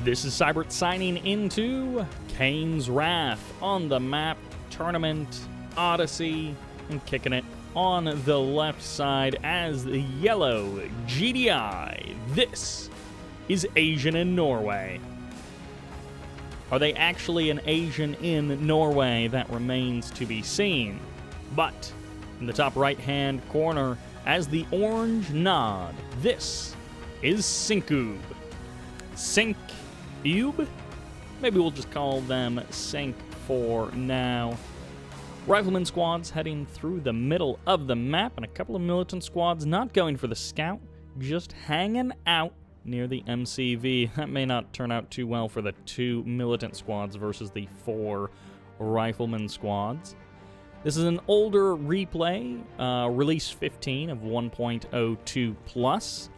This is Sybert signing into Kane's Wrath on the map, Tournament, Odyssey, and kicking it on the left side as the yellow GDI. This is AsianinNorway. Are they actually an Asian in Norway? That remains to be seen. But in the top right-hand corner, as the orange nod, this is Syncoub. Syncoub? Maybe we'll just call them Sync for now. Rifleman squads heading through the middle of the map, and a couple of militant squads not going for the scout, just hanging out near the MCV. That may not turn out too well for the 2 militant squads versus the 4 rifleman squads. This is an older replay, release 15 of 1.02 plus.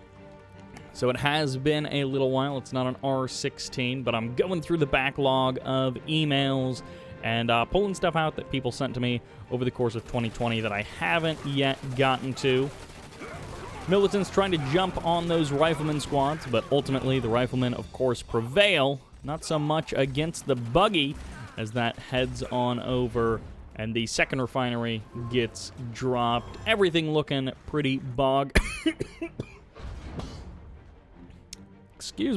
So it has been a little while. It's not an R16, but I'm going through the backlog of emails and pulling stuff out that people sent to me over the course of 2020 that I haven't yet gotten to. Militants trying to jump on those rifleman squads, but ultimately the riflemen, of course, prevail. Not so much against the buggy as that heads on over, and the second refinery gets dropped. Everything looking pretty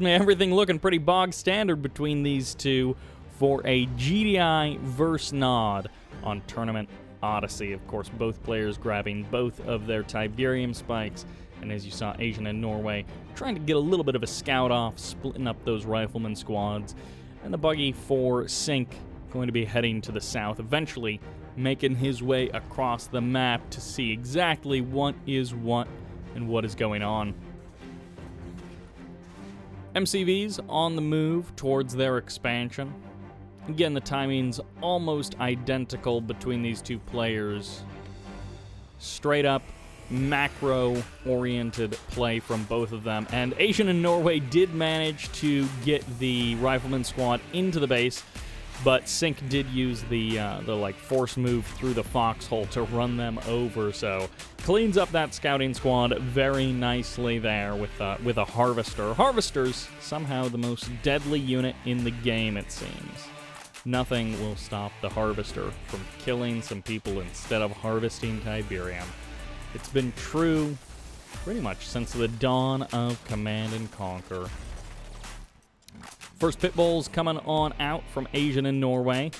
everything looking pretty bog standard between these two for a GDI versus Nod on Tournament Odyssey. Of course, both players grabbing both of their Tiberium spikes, and as you saw, AsianinNorway trying to get a little bit of a scout off, splitting up those rifleman squads, and the buggy for Sync going to be heading to the south, eventually making his way across the map to see exactly what is what and what is going on. MCVs on the move towards their expansion. Again, the timing's almost identical between these two players. Straight up macro-oriented play from both of them. And AsianinNorway did manage to get the rifleman squad into the base, but Sync did use the force move through the foxhole to run them over, so cleans up that scouting squad very nicely there with a harvester. Harvester's somehow the most deadly unit in the game, it seems. Nothing will stop the harvester from killing some people instead of harvesting Tiberium. It's been true pretty much since the dawn of Command & Conquer. First pit bulls coming on out from AsianinNorway.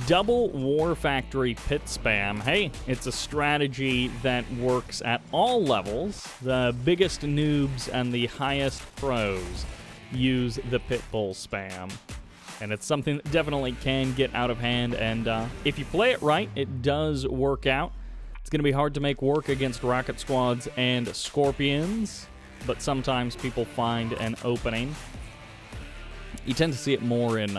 Double War Factory pit spam. Hey, it's a strategy that works at all levels. The biggest noobs and the highest pros use the pit bull spam. And it's something that definitely can get out of hand, and if you play it right, it does work out. It's going to be hard to make work against rocket squads and scorpions, but sometimes people find an opening. You tend to see it more in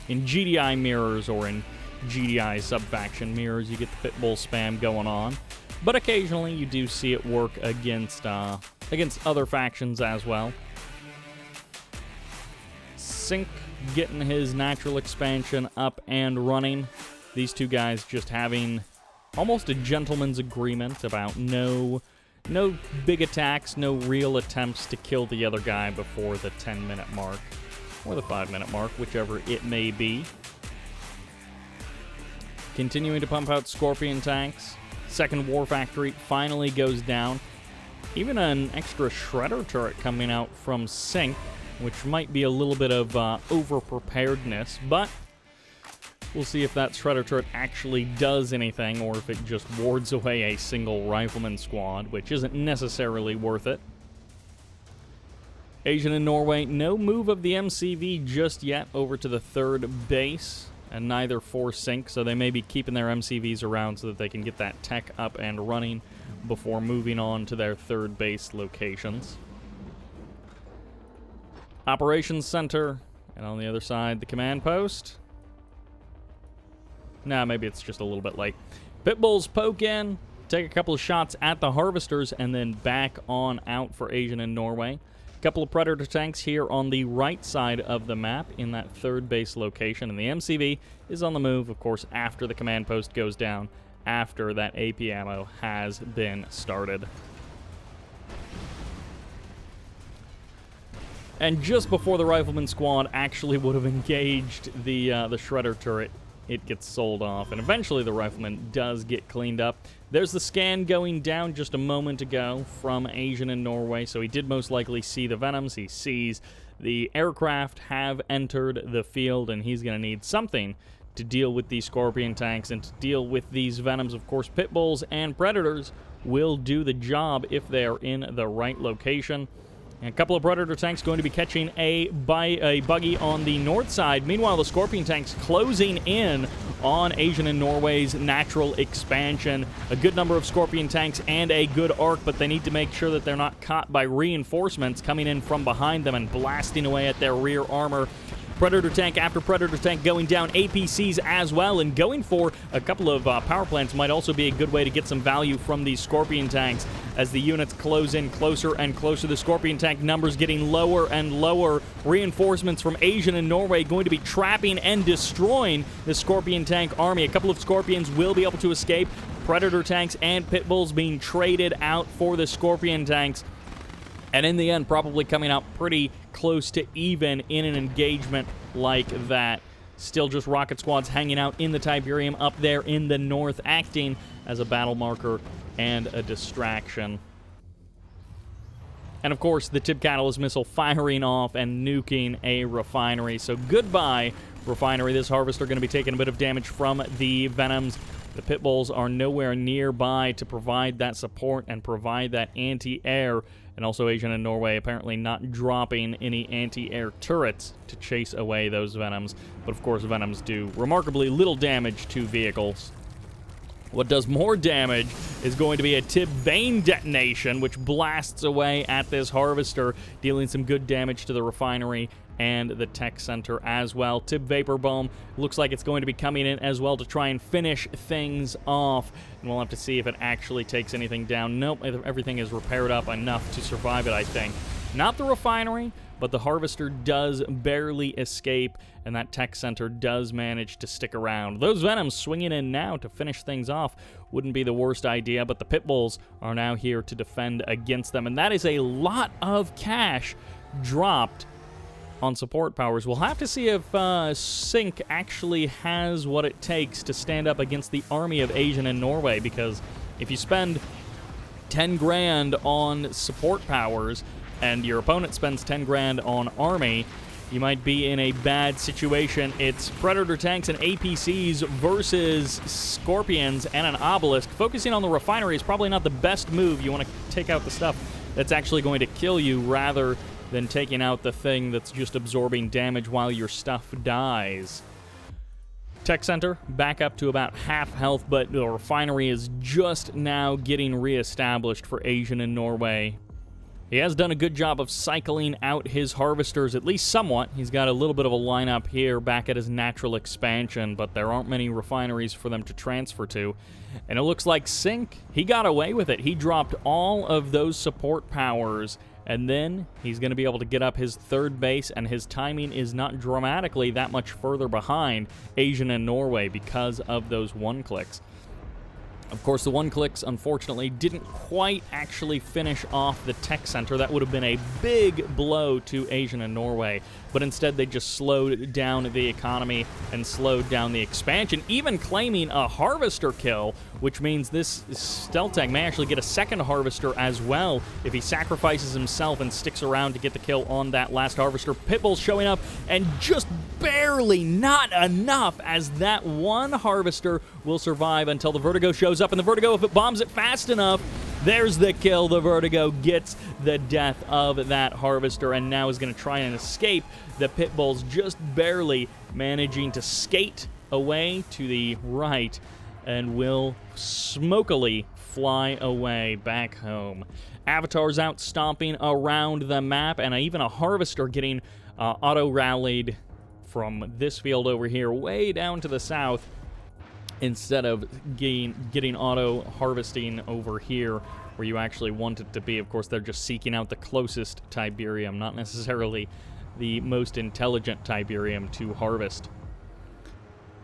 GDI mirrors or in GDI sub-faction mirrors. You get the pit bull spam going on, but occasionally you do see it work against other factions as well. Sync getting his natural expansion up and running. These two guys just having almost a gentleman's agreement about no big attacks, no real attempts to kill the other guy before the 10-minute mark. Or the 5-minute mark, whichever it may be. Continuing to pump out Scorpion tanks. Second War Factory finally goes down. Even an extra Shredder turret coming out from Sync, which might be a little bit of over-preparedness, but we'll see if that Shredder turret actually does anything, or if it just wards away a single rifleman squad, which isn't necessarily worth it. AsianinNorway, no move of the MCV just yet over to the third base, and neither for Sync, so they may be keeping their MCVs around so that they can get that tech up and running before moving on to their third base locations. Operations Center, and on the other side, the command post. Nah, maybe it's just a little bit late. Pit bulls poke in, take a couple of shots at the harvesters, and then back on out for AsianinNorway. Couple of Predator tanks here on the right side of the map in that third base location, and the MCV is on the move, of course, after the command post goes down, after that AP ammo has been started. And just before the Rifleman squad actually would have engaged the Shredder turret, it gets sold off. And eventually the Rifleman does get cleaned up. There's the scan going down just a moment ago from AsianinNorway. So he did most likely see the Venoms. He sees the aircraft have entered the field, and he's going to need something to deal with these Scorpion tanks and to deal with these Venoms. Of course, Pit Bulls and Predators will do the job if they are in the right location. And a couple of Predator tanks going to be catching a buggy on the north side. Meanwhile, the Scorpion tanks closing in on AsianinNorway's natural expansion. A good number of Scorpion tanks and a good arc, but they need to make sure that they're not caught by reinforcements coming in from behind them and blasting away at their rear armor. Predator tank after Predator tank going down, APCs as well, and going for a couple of power plants might also be a good way to get some value from these Scorpion tanks as the units close in closer and closer. The Scorpion tank numbers getting lower and lower. Reinforcements from AsianinNorway going to be trapping and destroying the Scorpion tank army. A couple of Scorpions will be able to escape. Predator tanks and Pit Bulls being traded out for the Scorpion tanks. And in the end, probably coming out pretty close to even in an engagement like that. Still just rocket squads hanging out in the Tiberium up there in the north, acting as a battle marker and a distraction. And of course, the Tib Catalyst missile firing off and nuking a refinery. So goodbye, refinery. This Harvester going to be taking a bit of damage from the Venoms. The Pit Bulls are nowhere nearby to provide that support and provide that anti-air. And also AsianinNorway apparently not dropping any anti-air turrets to chase away those Venoms. But of course, Venoms do remarkably little damage to vehicles. What does more damage is going to be a Tib Vane detonation, which blasts away at this Harvester, dealing some good damage to the refinery and the tech center as well. Tib Vapor Bomb looks like it's going to be coming in as well to try and finish things off. And we'll have to see if it actually takes anything down. Nope, everything is repaired up enough to survive it, I think. Not the refinery, but the Harvester does barely escape, and that tech center does manage to stick around. Those Venoms swinging in now to finish things off wouldn't be the worst idea, but the Pit Bulls are now here to defend against them, and that is a lot of cash dropped on support powers. We'll have to see if Sync actually has what it takes to stand up against the army of AsianinNorway, because if you spend 10 grand on support powers and your opponent spends 10 grand on army, you might be in a bad situation. It's Predator tanks and APCs versus Scorpions and an Obelisk. Focusing on the refinery is probably not the best move. You want to take out the stuff that's actually going to kill you rather than taking out the thing that's just absorbing damage while your stuff dies. Tech Center back up to about half health, but the refinery is just now getting reestablished for AsianinNorway. He has done a good job of cycling out his Harvesters, at least somewhat. He's got a little bit of a lineup here back at his natural expansion, but there aren't many refineries for them to transfer to. And it looks like Sync, he got away with it. He dropped all of those support powers, and then he's going to be able to get up his third base, and his timing is not dramatically that much further behind AsianinNorway because of those one-clicks. Of course, the one-clicks, unfortunately, didn't quite actually finish off the tech center. That would have been a big blow to AsianinNorway, but instead they just slowed down the economy and slowed down the expansion, even claiming a Harvester kill, which means this stealth tank may actually get a second Harvester as well if he sacrifices himself and sticks around to get the kill on that last Harvester. Pit Bulls showing up, and just barely, not enough, as that one Harvester will survive until the Vertigo shows up, and the Vertigo, if it bombs it fast enough, there's the kill. The Vertigo gets the death of that Harvester, and now is going to try and escape. The Pit Bulls just barely managing to skate away to the right, and will smokily fly away back home. Avatars out stomping around the map, and even a Harvester getting auto-rallied from this field over here way down to the south, instead of getting auto-harvesting over here where you actually want it to be. Of course, they're just seeking out the closest Tiberium, not necessarily the most intelligent Tiberium to harvest.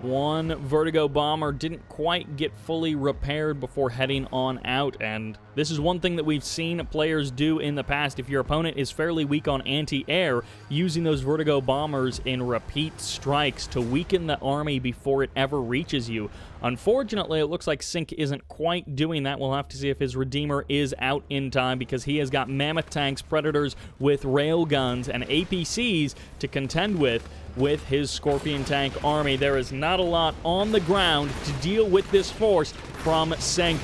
One Vertigo Bomber didn't quite get fully repaired before heading on out, and this is one thing that we've seen players do in the past. If your opponent is fairly weak on anti-air, using those Vertigo Bombers in repeat strikes to weaken the army before it ever reaches you. Unfortunately, it looks like Sync isn't quite doing that. We'll have to see if his Redeemer is out in time, because he has got Mammoth Tanks, Predators with Railguns, and APCs to contend with his Scorpion Tank army. There is not a lot on the ground to deal with this force from Sync.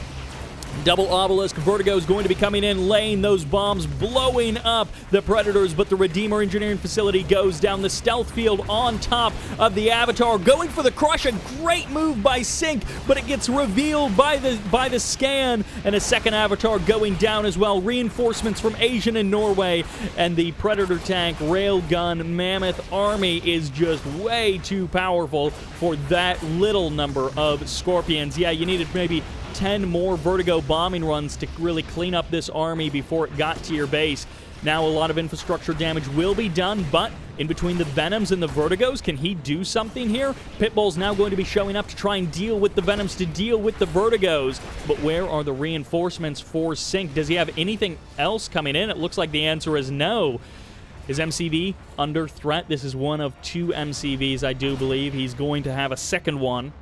Double Obelisk Vertigo is going to be coming in, laying those bombs, blowing up the Predators, but the Redeemer Engineering Facility goes down the stealth field on top of the Avatar, going for the crush. A great move by Sync, but it gets revealed by the scan, and a second Avatar going down as well. Reinforcements from AsianinNorway, and the Predator tank Railgun Mammoth army is just way too powerful for that little number of Scorpions. Yeah, you needed maybe 10 more Vertigo bombing runs to really clean up this army before it got to your base. Now a lot of infrastructure damage will be done, but in between the Venoms and the Vertigos, can he do something here? Pitbull's now going to be showing up to try and deal with the Venoms, to deal with the Vertigos. But where are the reinforcements for Sync? Does he have anything else coming in? It looks like the answer is no. Is MCV under threat? This is one of 2 MCVs, I do believe. He's going to have a second one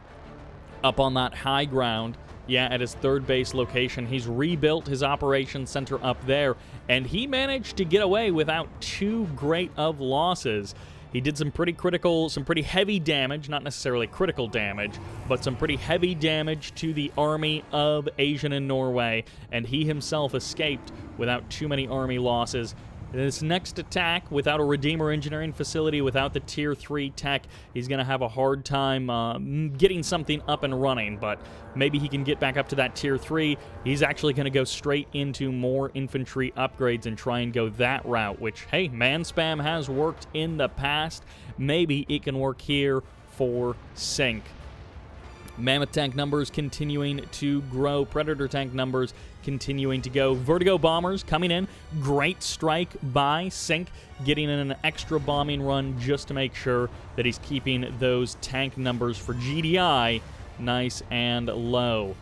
up on that high ground. Yeah, at his third base location. He's rebuilt his operations center up there, and he managed to get away without too great of losses. He did some pretty heavy damage, not necessarily critical damage, but some pretty heavy damage to the army of AsianinNorway, and he himself escaped without too many army losses. This next attack, without a Redeemer Engineering Facility, without the Tier 3 tech, he's going to have a hard time getting something up and running, but maybe he can get back up to that Tier 3. He's actually going to go straight into more infantry upgrades and try and go that route, which, hey, man spam has worked in the past. Maybe it can work here for Sync. Mammoth tank numbers continuing to grow. Predator tank numbers continuing to go. Vertigo bombers coming in. Great strike by Sync, getting in an extra bombing run just to make sure that he's keeping those tank numbers for GDI nice and low.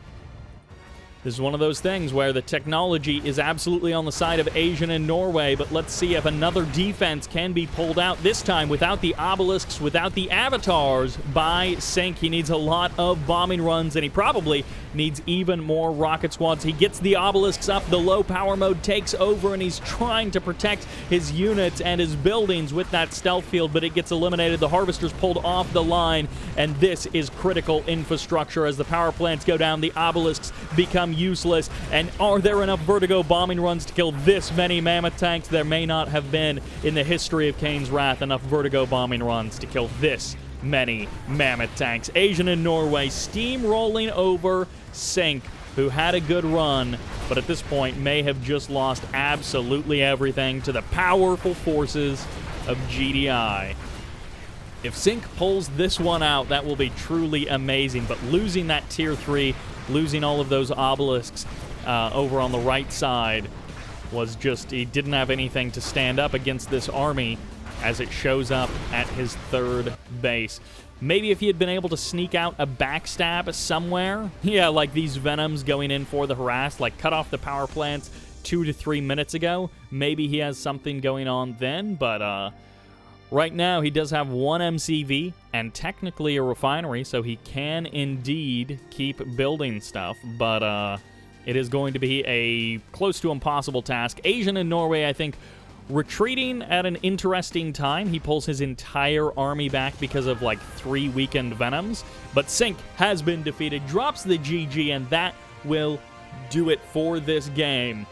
This is one of those things where the technology is absolutely on the side of AsianinNorway, but let's see if another defense can be pulled out, this time without the obelisks, without the avatars by Sync. He needs a lot of bombing runs, and he probably needs even more rocket squads. He gets the obelisks up, the low power mode takes over, and he's trying to protect his units and his buildings with that stealth field, but it gets eliminated. The harvesters pulled off the line, and this is critical infrastructure. As the power plants go down, the obelisks become useless. And are there enough Vertigo bombing runs to kill this many Mammoth tanks? There may not have been in the history of Kane's Wrath enough Vertigo bombing runs to kill this many Mammoth tanks. AsianinNorway steamrolling over Sync, who had a good run, but at this point may have just lost absolutely everything to the powerful forces of GDI. If Sync pulls this one out, that will be truly amazing, but losing that Tier 3, losing all of those obelisks over on the right side was just, he didn't have anything to stand up against this army as it shows up at his third base. Maybe if he had been able to sneak out a backstab somewhere, yeah, like these Venoms going in for the harass, like cut off the power plants 2 to 3 minutes ago, maybe he has something going on then, but right now, he does have 1 MCV and technically a refinery, so he can indeed keep building stuff, but it is going to be a close to impossible task. AsianinNorway, I think, retreating at an interesting time. He pulls his entire army back because of like 3 weakened Venoms, but Sync has been defeated, drops the GG, and that will do it for this game.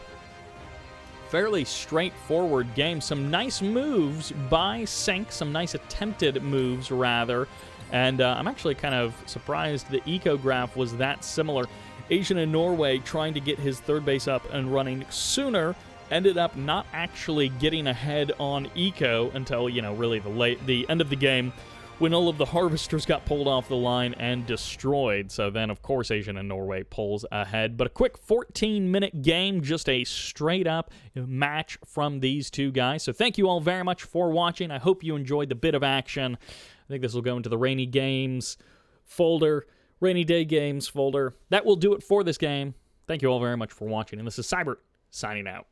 Fairly straightforward game. Some nice moves by Sync, some nice attempted moves, rather. And I'm actually kind of surprised the eco-graph was that similar. AsianinNorway trying to get his third base up and running sooner, ended up not actually getting ahead on eco until, you know, really the end of the game, when all of the harvesters got pulled off the line and destroyed. So then, of course, AsianinNorway pulls ahead. But a quick 14-minute game, just a straight-up match from these two guys. So thank you all very much for watching. I hope you enjoyed the bit of action. I think this will go into the rainy games folder, rainy day games folder. That will do it for this game. Thank you all very much for watching, and this is Sybert signing out.